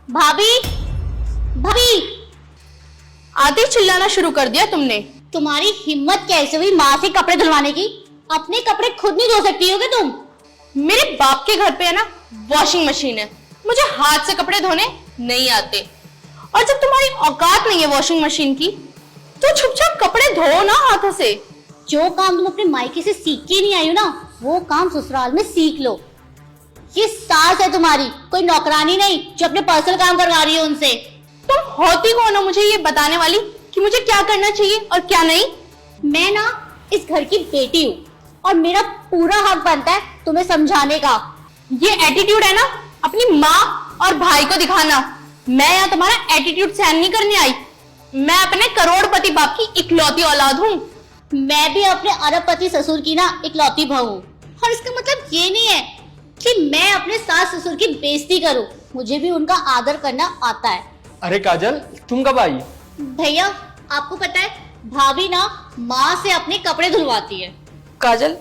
भाभी, भाभी, आते ही चिल्लाना शुरू कर दिया तुमने। तुम्हारी हिम्मत कैसे हुई माँ से कपड़े धुलवाने की? अपने कपड़े खुद नहीं धो सकती होगे तुम? मेरे बाप के घर पे है ना वॉशिंग मशीन है, मुझे हाथ से कपड़े धोने नहीं आते। और जब तुम्हारी औकात नहीं है वॉशिंग मशीन की, तो चुपचाप कपड़े धो ना हाथों से। जो काम तुम अपने मायके से सीख के नहीं आई हो ना, वो काम ससुराल में सीख लो। ये सास है तुम्हारी, कोई नौकरानी नहीं जो अपने पर्सनल काम करवा रही है उनसे। तुम होती कौन हो मुझे ये बताने वाली कि मुझे क्या करना चाहिए और क्या नहीं? मैं ना इस घर की बेटी हूँ और मेरा पूरा हक बनता है तुम्हें समझाने का। ये एटीट्यूड है ना अपनी माँ और भाई को दिखाना। मैं यहाँ तुम्हारा एटीट्यूड सहन नहीं करने आई। मैं अपने करोड़पति बाप की इकलौती औलाद हूँ। मैं भी अपने अरबपति ससुर की ना इकलौती बहू हूँ। और इसका मतलब ये नहीं है कि मैं अपने सास ससुर की बेइज्जती करूँ। मुझे भी उनका आदर करना आता है। अरे काजल, तुम कब आई? भैया, आपको पता है भाभी ना माँ से अपने कपड़े धुलवाती है। काजल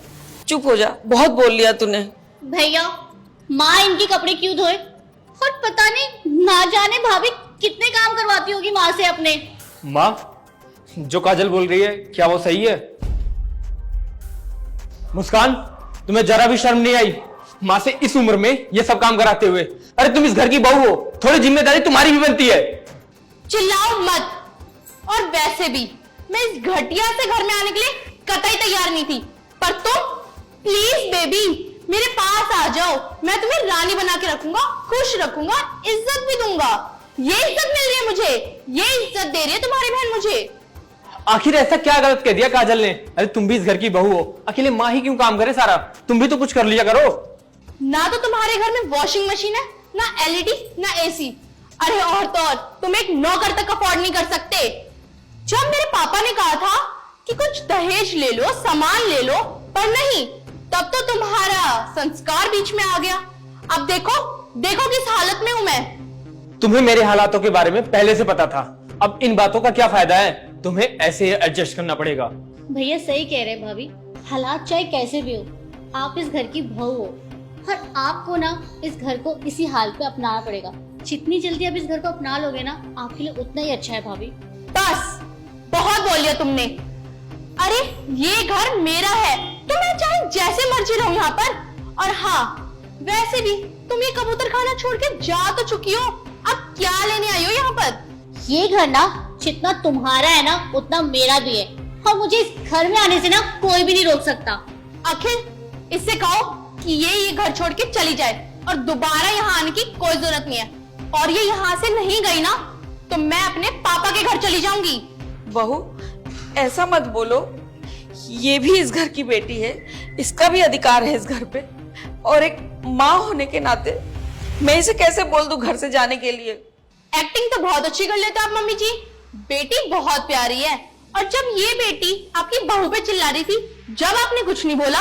चुप हो जा, बहुत बोल लिया तूने। भैया, माँ इनके कपड़े क्यों धोए? और पता नहीं ना जाने भाभी कितने काम करवाती होगी माँ से अपने। माँ, जो काजल बोल रही है क्या वो सही है? मुस्कान, तुम्हें जरा भी शर्म नहीं आई माँ से इस उम्र में ये सब काम कराते हुए? अरे तुम इस घर की बहू हो, थोड़ी जिम्मेदारी तुम्हारी भी बनती है। चिल्लाओ मत। और वैसे भी मैं इस घटिया से घर में आने के लिए कतई तैयार नहीं थी, पर तुम प्लीज बेबी मेरे पास आ जाओ। मैं तुम्हें रानी बना के रखूंगा, खुश रखूंगा, इज्जत भी दूंगा। ये इज्जत मिल रही है मुझे, ये इज्जत दे रही है तुम्हारी बहन मुझे। आखिर ऐसा क्या गलत कह दिया काजल ने? अरे तुम भी इस घर की बहू हो, अकेले माँ ही क्यों काम करे सारा? तुम भी तो कुछ कर लिया करो। ना तो तुम्हारे घर में वॉशिंग मशीन है, ना एलईडी, ना एसी। अरे और तो और तुम एक नौकर तक अफोर्ड नहीं कर सकते। जब मेरे पापा ने कहा था कि कुछ दहेज ले लो, सामान ले लो, पर नहीं, तब तो तुम्हारा संस्कार बीच में आ गया। अब देखो देखो किस हालत में हूं मैं। तुम्हें मेरे हालातों के बारे में पहले से पता था, अब इन बातों का क्या फायदा है? तुम्हें ऐसे ही एडजस्ट करना पड़ेगा। भैया सही कह रहे हैं भाभी, हालात चाहे कैसे भी हो, आप इस घर की बहू हो और आपको ना इस घर को इसी हाल पे अपनाना पड़ेगा। जितनी जल्दी आप इस घर को अपना लोगे ना, आपके लिए उतना ही अच्छा है भाभी। बस बहुत बोल लिया तुमने। अरे ये घर मेरा है, तो मैं चाहे जैसे मर्जी रहूं यहाँ पर। और हाँ, वैसे भी तुम ये कबूतर खाना छोड़ के जा तो चुकी हो, अब क्या लेने आई हो यहाँ पर? ये घर ना जितना तुम्हारा है ना उतना मेरा भी है, और मुझे इस घर में आने से ना कोई भी नहीं रोक सकता। अखिल, इससे कहो कि ये घर छोड़ के चली जाए और दोबारा यहाँ आने की कोई जरूरत नहीं है। और ये यहाँ से नहीं गई ना, तो मैं अपने पापा के घर चली जाऊंगी। बहू, ऐसा मत बोलो, ये भी इस घर की बेटी है, इसका भी अधिकार है इस घर पे। और एक माँ होने के नाते मैं इसे कैसे बोल दूं घर से जाने के लिए? एक्टिंग तो बहुत अच्छी कर लेते आप मम्मी जी, बेटी बहुत प्यारी है। और जब ये बेटी आपकी बहू पे चिल्ला रही थी, जब आपने कुछ नहीं बोला।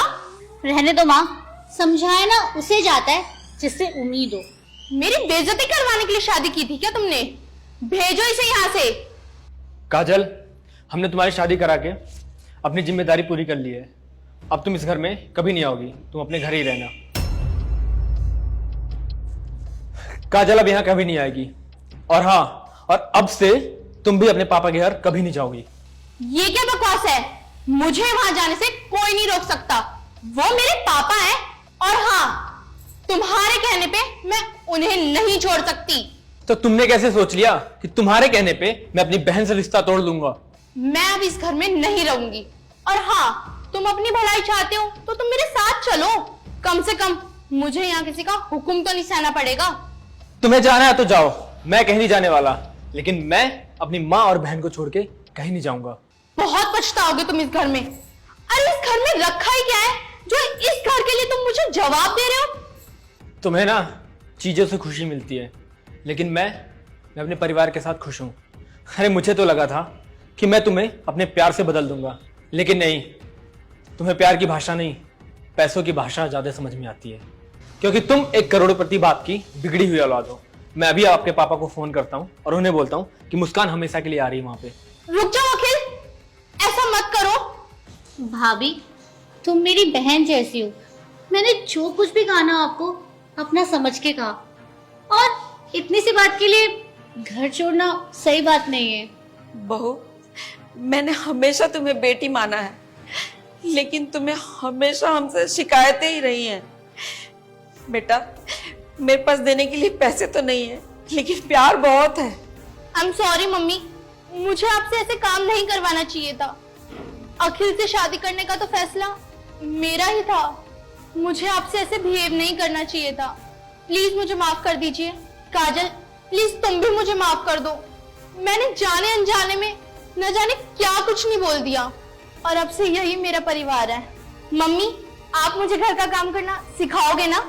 रहने दो माँ, समझाए ना उसे जाता है जिससे उम्मीद हो। मेरी बेइज्जती करवाने के लिए शादी की थी क्या तुमने? भेजो इसे यहाँ से। काजल, हमने तुम्हारी शादी करा के अपनी जिम्मेदारी पूरी कर ली है। अब तुम इस घर में कभी नहीं आओगी, तुम अपने घर ही रहना। काजल अब यहाँ कभी नहीं आएगी। और हाँ, और अब से तुम भी अपने पापा के घर कभी नहीं जाओगी। ये क्या बकवास है? मुझे वहां जाने से कोई नहीं रोक सकता, वो मेरे पापा हैं। और हाँ, तुम्हारे कहने पे मैं उन्हें नहीं छोड़ सकती। तो तुमने कैसे सोच लिया कि तुम्हारे कहने पे मैं अपनी बहन से रिश्ता तोड़ दूंगा? मैं अब इस घर में नहीं रहूंगी। और हाँ, तुम अपनी भलाई चाहते हो तो तुम मेरे साथ चलो। कम से कम मुझे यहाँ किसी का हुक्म तो नहीं सहना पड़ेगा। तुम्हें जाना है तो जाओ, मैं कहीं नहीं जाने वाला। लेकिन मैं अपनी माँ और बहन को छोड़ के कहीं नहीं जाऊंगा। बहुत पछताओगे तुम इस घर में। अरे इस घर में रखा ही क्या है जो इस घर के लिए तुम मुझे जवाब दे रहे हो? तुम्हें ना चीजों से खुशी मिलती है, लेकिन मैं अपने परिवार के साथ खुश हूं। अरे मुझे तो लगा था कि मैं तुम्हें अपने प्यार से बदल दूंगा, लेकिन नहीं। तुम्हें प्यार की भाषा नहीं, पैसों की भाषा ज्यादा समझ में आती है, क्योंकि तुम एक करोड़पति बाप की बिगड़ी हुई औलाद हो। मैं अभी आपके पापा को फोन करता हूँ और उन्हें बोलता हूँ कि मुस्कान हमेशा के लिए आ रही है वहां पे। रुक जाओ अखिल, ऐसा मत करो। भाभी, तुम मेरी बहन जैसी हो। मैंने जो कुछ भी कहा ना आपको, अपना समझ के कहा। और इतनी सी बात के लिए घर छोड़ना सही बात नहीं है। बहू, मैंने हमेशा तुम्हें बेटी माना है, लेकिन तुम्हें हमेशा हमसे शिकायतें ही रही हैं। बेटा, मेरे पास देने के लिए पैसे तो नहीं है, लेकिन प्यार बहुत है। आई एम सॉरी मम्मी, मुझे आपसे ऐसे काम नहीं करवाना चाहिए था। अखिल से शादी करने का तो फैसला मेरा ही था। मुझे आपसे ऐसे बिहेव नहीं करना चाहिए था। प्लीज मुझे माफ कर दीजिए। काजल, प्लीज तुम भी मुझे माफ कर दो। मैंने जाने अनजाने में न जाने क्या कुछ नहीं बोल दिया, और अब से यही मेरा परिवार है। मम्मी, आप मुझे घर का काम करना सिखाओगे ना?